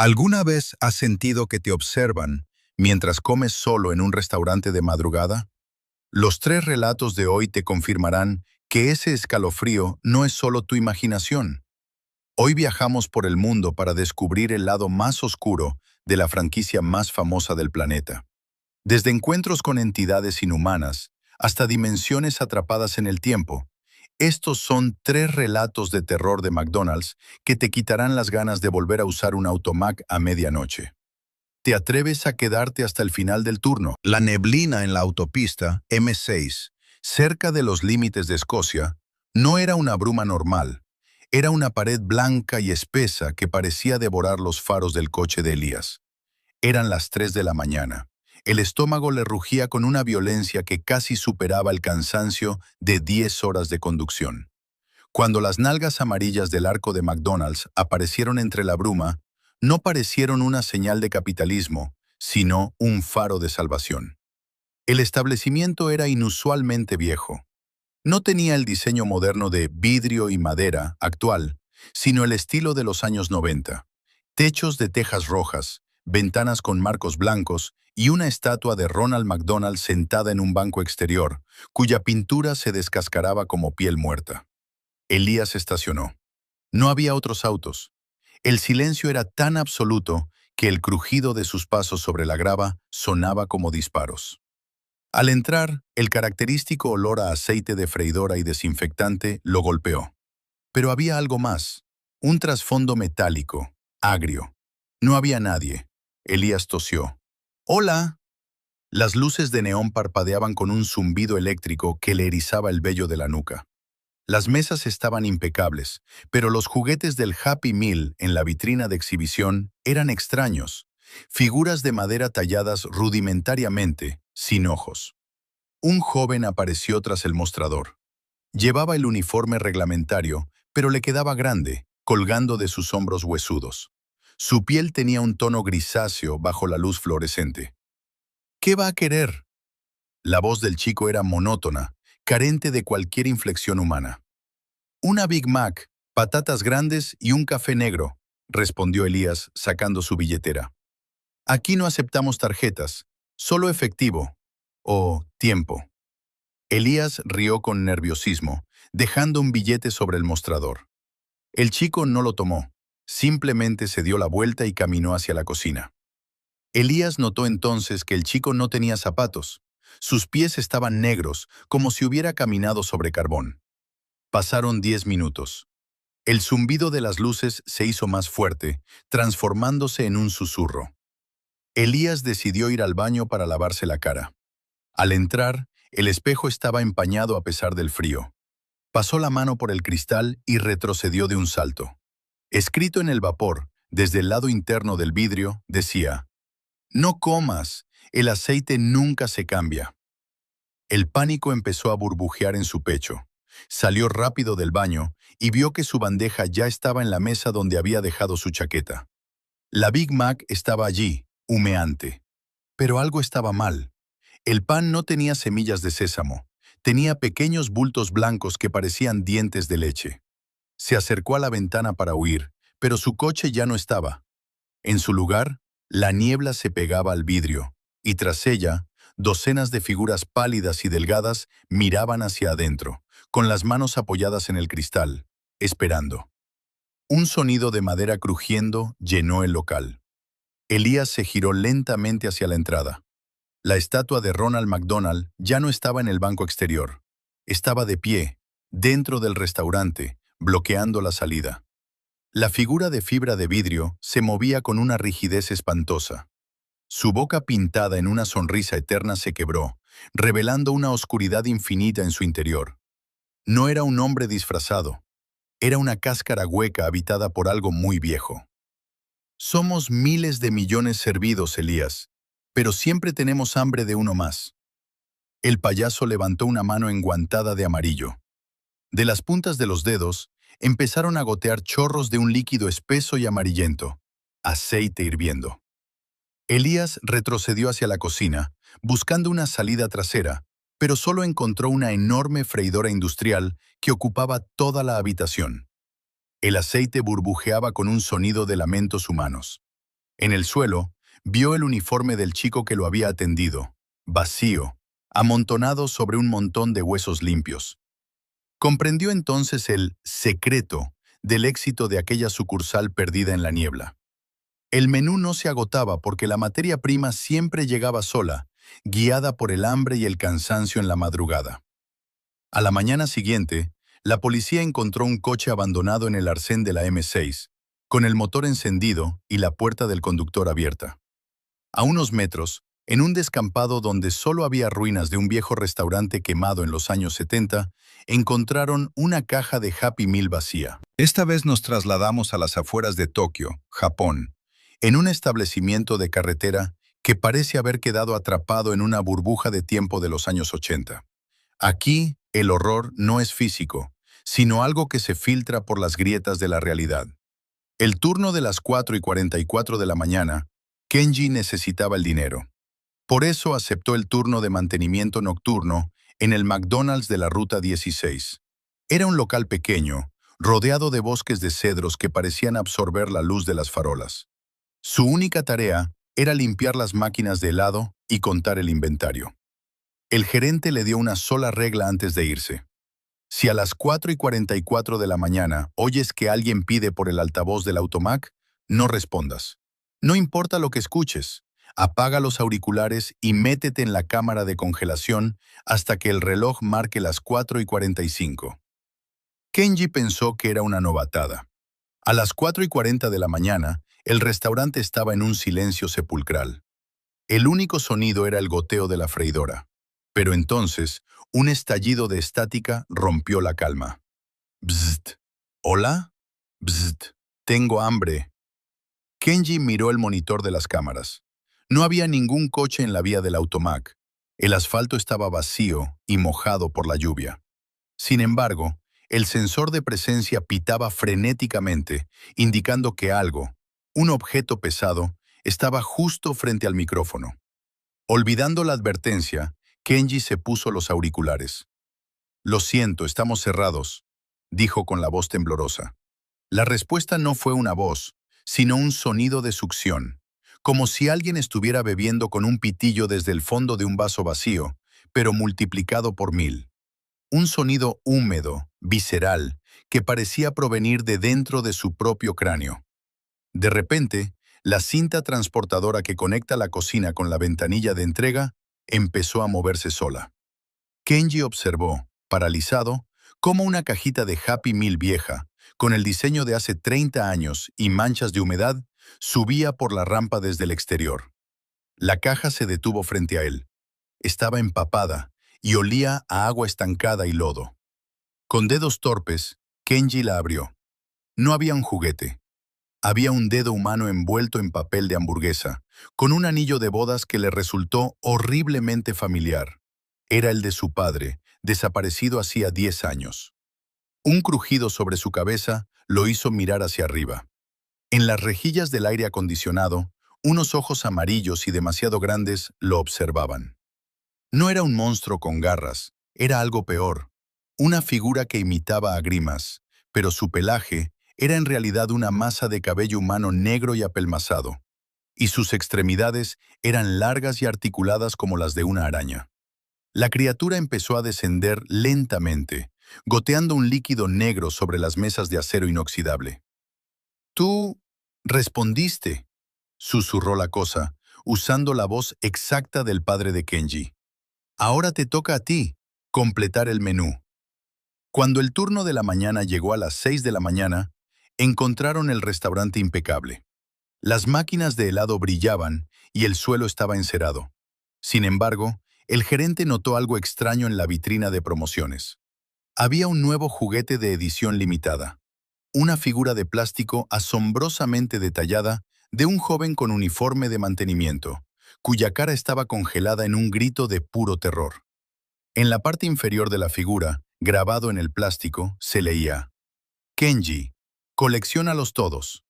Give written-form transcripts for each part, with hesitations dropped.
¿Alguna vez has sentido que te observan mientras comes solo en un restaurante de madrugada? Los tres relatos de hoy te confirmarán que ese escalofrío no es solo tu imaginación. Hoy viajamos por el mundo para descubrir el lado más oscuro de la franquicia más famosa del planeta. Desde encuentros con entidades inhumanas hasta dimensiones atrapadas en el tiempo, estos son tres relatos de terror de McDonald's que te quitarán las ganas de volver a usar un automac a medianoche. ¿Te atreves a quedarte hasta el final del turno? La neblina en la autopista M6, cerca de los límites de Escocia, no era una bruma normal. Era una pared blanca y espesa que parecía devorar los faros del coche de Elías. Eran las 3 de la mañana. El estómago le rugía con una violencia que casi superaba el cansancio de 10 horas de conducción. Cuando las nalgas amarillas del arco de McDonald's aparecieron entre la bruma, no parecieron una señal de capitalismo, sino un faro de salvación. El establecimiento era inusualmente viejo. No tenía el diseño moderno de vidrio y madera actual, sino el estilo de los años 90. Techos de tejas rojas, ventanas con marcos blancos y una estatua de Ronald McDonald sentada en un banco exterior, cuya pintura se descascaraba como piel muerta. Elías estacionó. No había otros autos. El silencio era tan absoluto que el crujido de sus pasos sobre la grava sonaba como disparos. Al entrar, el característico olor a aceite de freidora y desinfectante lo golpeó. Pero había algo más, un trasfondo metálico, agrio. No había nadie. Elías tosió. ¡Hola! Las luces de neón parpadeaban con un zumbido eléctrico que le erizaba el vello de la nuca. Las mesas estaban impecables, pero los juguetes del Happy Meal en la vitrina de exhibición eran extraños, figuras de madera talladas rudimentariamente, sin ojos. Un joven apareció tras el mostrador. Llevaba el uniforme reglamentario, pero le quedaba grande, colgando de sus hombros huesudos. Su piel tenía un tono grisáceo bajo la luz fluorescente. ¿Qué va a querer? La voz del chico era monótona, carente de cualquier inflexión humana. Una Big Mac, patatas grandes y un café negro, respondió Elías, sacando su billetera. Aquí no aceptamos tarjetas, solo efectivo o tiempo. Elías rió con nerviosismo, dejando un billete sobre el mostrador. El chico no lo tomó, simplemente se dio la vuelta y caminó hacia la cocina. Elías notó entonces que el chico no tenía zapatos. Sus pies estaban negros, como si hubiera caminado sobre carbón. Pasaron 10 minutos. El zumbido de las luces se hizo más fuerte, transformándose en un susurro. Elías decidió ir al baño para lavarse la cara. Al entrar, el espejo estaba empañado a pesar del frío. Pasó la mano por el cristal y retrocedió de un salto. Escrito en el vapor, desde el lado interno del vidrio, decía: «No comas, el aceite nunca se cambia». El pánico empezó a burbujear en su pecho. Salió rápido del baño y vio que su bandeja ya estaba en la mesa donde había dejado su chaqueta. La Big Mac estaba allí, humeante. Pero algo estaba mal. El pan no tenía semillas de sésamo. Tenía pequeños bultos blancos que parecían dientes de leche. Se acercó a la ventana para huir, pero su coche ya no estaba. En su lugar, la niebla se pegaba al vidrio, y tras ella, docenas de figuras pálidas y delgadas miraban hacia adentro, con las manos apoyadas en el cristal, esperando. Un sonido de madera crujiendo llenó el local. Elías se giró lentamente hacia la entrada. La estatua de Ronald McDonald ya no estaba en el banco exterior. Estaba de pie, dentro del restaurante, bloqueando la salida. La figura de fibra de vidrio se movía con una rigidez espantosa. Su boca pintada en una sonrisa eterna se quebró, revelando una oscuridad infinita en su interior. No era un hombre disfrazado. Era una cáscara hueca habitada por algo muy viejo. Somos miles de millones servidos, Elías, pero siempre tenemos hambre de uno más. El payaso levantó una mano enguantada de amarillo. De las puntas de los dedos empezaron a gotear chorros de un líquido espeso y amarillento, aceite hirviendo. Elías retrocedió hacia la cocina, buscando una salida trasera, pero solo encontró una enorme freidora industrial que ocupaba toda la habitación. El aceite burbujeaba con un sonido de lamentos humanos. En el suelo, vio el uniforme del chico que lo había atendido, vacío, amontonado sobre un montón de huesos limpios. Comprendió entonces el secreto del éxito de aquella sucursal perdida en la niebla. El menú no se agotaba porque la materia prima siempre llegaba sola, guiada por el hambre y el cansancio en la madrugada. A la mañana siguiente, la policía encontró un coche abandonado en el arcén de la M6, con el motor encendido y la puerta del conductor abierta. A unos metros, en un descampado donde solo había ruinas de un viejo restaurante quemado en los años 70, encontraron una caja de Happy Meal vacía. Esta vez nos trasladamos a las afueras de Tokio, Japón, en un establecimiento de carretera que parece haber quedado atrapado en una burbuja de tiempo de los años 80. Aquí, el horror no es físico, sino algo que se filtra por las grietas de la realidad. El turno de las 4:44 de la mañana, Kenji necesitaba el dinero. Por eso aceptó el turno de mantenimiento nocturno en el McDonald's de la Ruta 16. Era un local pequeño, rodeado de bosques de cedros que parecían absorber la luz de las farolas. Su única tarea era limpiar las máquinas de helado y contar el inventario. El gerente le dio una sola regla antes de irse. Si a las 4:44 de la mañana oyes que alguien pide por el altavoz del automac, no respondas. No importa lo que escuches, apaga los auriculares y métete en la cámara de congelación hasta que el reloj marque las 4:45. Kenji pensó que era una novatada. A las 4:40 de la mañana, el restaurante estaba en un silencio sepulcral. El único sonido era el goteo de la freidora. Pero entonces, un estallido de estática rompió la calma. Bzzzt. ¿Hola? Bzzzt. Tengo hambre. Kenji miró el monitor de las cámaras. No había ningún coche en la vía del automac. El asfalto estaba vacío y mojado por la lluvia. Sin embargo, el sensor de presencia pitaba frenéticamente, indicando que algo, un objeto pesado, estaba justo frente al micrófono. Olvidando la advertencia, Kenji se puso los auriculares. «Lo siento, estamos cerrados», dijo con la voz temblorosa. La respuesta no fue una voz, sino un sonido de succión, como si alguien estuviera bebiendo con un pitillo desde el fondo de un vaso vacío, pero multiplicado por 1000. Un sonido húmedo, visceral, que parecía provenir de dentro de su propio cráneo. De repente, la cinta transportadora que conecta la cocina con la ventanilla de entrega empezó a moverse sola. Kenji observó, paralizado, cómo una cajita de Happy Meal vieja, con el diseño de hace 30 años y manchas de humedad, subía por la rampa desde el exterior. La caja se detuvo frente a él. Estaba empapada y olía a agua estancada y lodo. Con dedos torpes, Kenji la abrió. No había un juguete. Había un dedo humano envuelto en papel de hamburguesa, con un anillo de bodas que le resultó horriblemente familiar. Era el de su padre, desaparecido hacía 10 años. Un crujido sobre su cabeza lo hizo mirar hacia arriba. En las rejillas del aire acondicionado, unos ojos amarillos y demasiado grandes lo observaban. No era un monstruo con garras, era algo peor. Una figura que imitaba a Grimas, pero su pelaje era en realidad una masa de cabello humano negro y apelmazado, y sus extremidades eran largas y articuladas como las de una araña. La criatura empezó a descender lentamente, goteando un líquido negro sobre las mesas de acero inoxidable. «Tú respondiste», susurró la cosa, usando la voz exacta del padre de Kenji. «Ahora te toca a ti completar el menú». Cuando el turno de la mañana llegó a las 6 de la mañana, encontraron el restaurante impecable. Las máquinas de helado brillaban y el suelo estaba encerado. Sin embargo, el gerente notó algo extraño en la vitrina de promociones. Había un nuevo juguete de edición limitada. Una figura de plástico asombrosamente detallada de un joven con uniforme de mantenimiento, cuya cara estaba congelada en un grito de puro terror. En la parte inferior de la figura, grabado en el plástico, se leía: «Kenji, colecciónalos todos».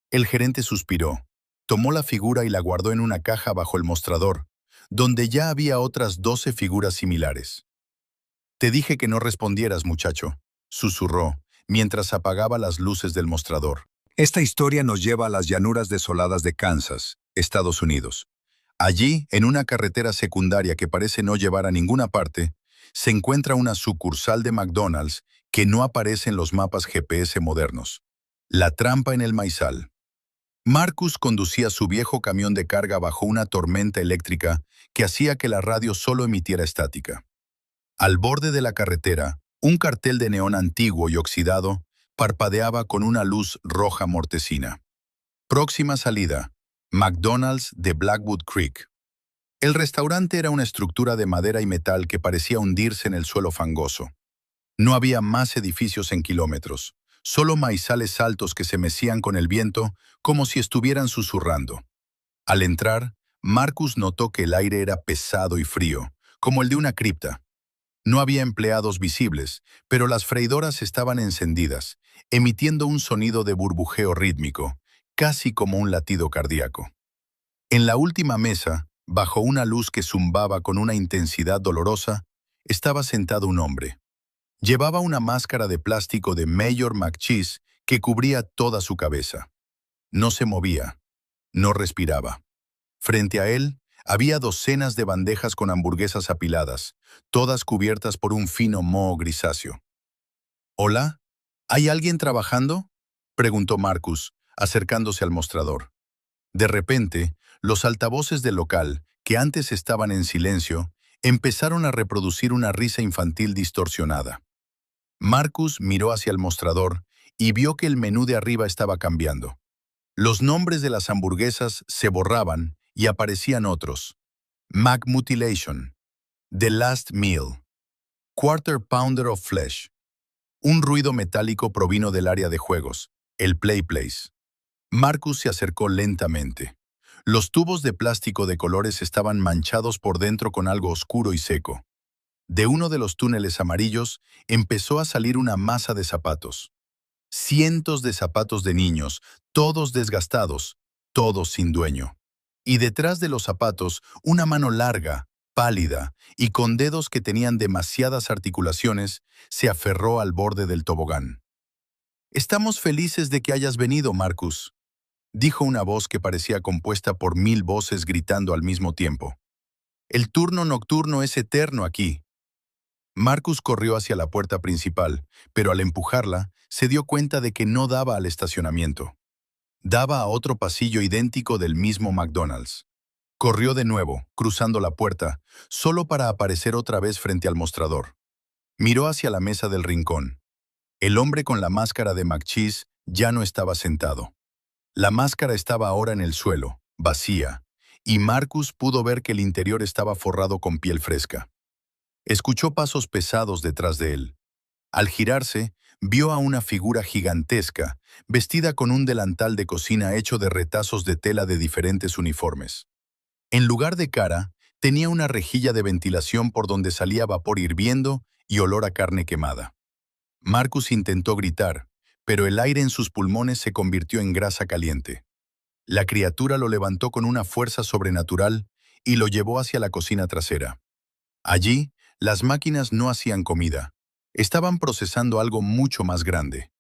El gerente suspiró, tomó la figura y la guardó en una caja bajo el mostrador, donde ya había otras 12 figuras similares. «Te dije que no respondieras, muchacho», susurró, mientras apagaba las luces del mostrador. Esta historia nos lleva a las llanuras desoladas de Kansas, Estados Unidos. Allí, en una carretera secundaria que parece no llevar a ninguna parte, se encuentra una sucursal de McDonald's que no aparece en los mapas GPS modernos. La trampa en el maizal. Marcus conducía su viejo camión de carga bajo una tormenta eléctrica que hacía que la radio solo emitiera estática. Al borde de la carretera, un cartel de neón antiguo y oxidado parpadeaba con una luz roja mortecina. Próxima salida, McDonald's de Blackwood Creek. El restaurante era una estructura de madera y metal que parecía hundirse en el suelo fangoso. No había más edificios en kilómetros, solo maizales altos que se mecían con el viento como si estuvieran susurrando. Al entrar, Marcus notó que el aire era pesado y frío, como el de una cripta. No había empleados visibles, pero las freidoras estaban encendidas, emitiendo un sonido de burbujeo rítmico, casi como un latido cardíaco. En la última mesa, bajo una luz que zumbaba con una intensidad dolorosa, estaba sentado un hombre. Llevaba una máscara de plástico de Mayor McCheese que cubría toda su cabeza. No se movía, no respiraba. Frente a él, había docenas de bandejas con hamburguesas apiladas, todas cubiertas por un fino moho grisáceo. «¿Hola? ¿Hay alguien trabajando?», preguntó Marcus, acercándose al mostrador. De repente, los altavoces del local, que antes estaban en silencio, empezaron a reproducir una risa infantil distorsionada. Marcus miró hacia el mostrador y vio que el menú de arriba estaba cambiando. Los nombres de las hamburguesas se borraban y aparecían otros. McMutilation, The Last Meal, Quarter Pounder of Flesh. Un ruido metálico provino del área de juegos, el Play Place. Marcus se acercó lentamente. Los tubos de plástico de colores estaban manchados por dentro con algo oscuro y seco. De uno de los túneles amarillos empezó a salir una masa de zapatos. Cientos de zapatos de niños, todos desgastados, todos sin dueño. Y detrás de los zapatos, una mano larga, pálida y con dedos que tenían demasiadas articulaciones, se aferró al borde del tobogán. «Estamos felices de que hayas venido, Marcus», dijo una voz que parecía compuesta por 1000 voces gritando al mismo tiempo. «El turno nocturno es eterno aquí». Marcus corrió hacia la puerta principal, pero al empujarla, se dio cuenta de que no daba al estacionamiento. Daba a otro pasillo idéntico del mismo McDonald's. Corrió de nuevo, cruzando la puerta, solo para aparecer otra vez frente al mostrador. Miró hacia la mesa del rincón. El hombre con la máscara de McCheese ya no estaba sentado. La máscara estaba ahora en el suelo, vacía, y Marcus pudo ver que el interior estaba forrado con piel fresca. Escuchó pasos pesados detrás de él. Al girarse, vio a una figura gigantesca, vestida con un delantal de cocina hecho de retazos de tela de diferentes uniformes. En lugar de cara, tenía una rejilla de ventilación por donde salía vapor hirviendo y olor a carne quemada. Marcus intentó gritar, pero el aire en sus pulmones se convirtió en grasa caliente. La criatura lo levantó con una fuerza sobrenatural y lo llevó hacia la cocina trasera. Allí, las máquinas no hacían comida. Estaban procesando algo mucho más grande.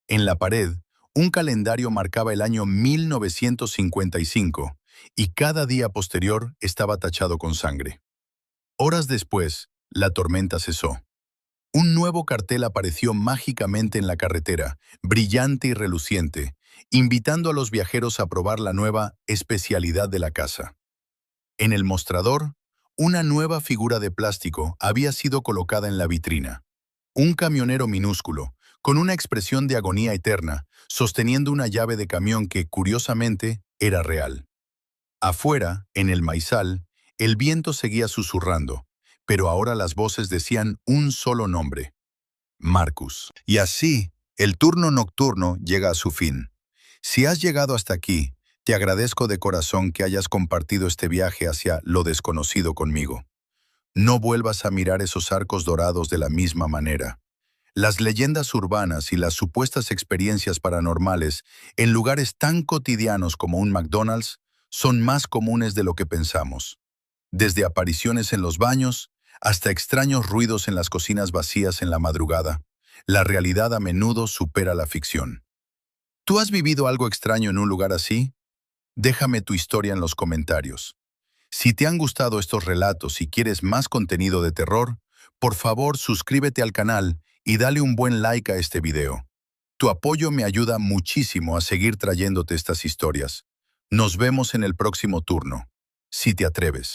En la pared, un calendario marcaba el año 1955 y cada día posterior estaba tachado con sangre. Horas después, la tormenta cesó. Un nuevo cartel apareció mágicamente en la carretera, brillante y reluciente, invitando a los viajeros a probar la nueva especialidad de la casa. En el mostrador, una nueva figura de plástico había sido colocada en la vitrina. Un camionero minúsculo, con una expresión de agonía eterna, sosteniendo una llave de camión que, curiosamente, era real. Afuera, en el maizal, el viento seguía susurrando, pero ahora las voces decían un solo nombre: Marcus. Y así, el turno nocturno llega a su fin. Si has llegado hasta aquí, te agradezco de corazón que hayas compartido este viaje hacia lo desconocido conmigo. No vuelvas a mirar esos arcos dorados de la misma manera. Las leyendas urbanas y las supuestas experiencias paranormales en lugares tan cotidianos como un McDonald's son más comunes de lo que pensamos. Desde apariciones en los baños hasta extraños ruidos en las cocinas vacías en la madrugada, la realidad a menudo supera la ficción. ¿Tú has vivido algo extraño en un lugar así? Déjame tu historia en los comentarios. Si te han gustado estos relatos y quieres más contenido de terror, por favor suscríbete al canal y dale un buen like a este video. Tu apoyo me ayuda muchísimo a seguir trayéndote estas historias. Nos vemos en el próximo turno, si te atreves.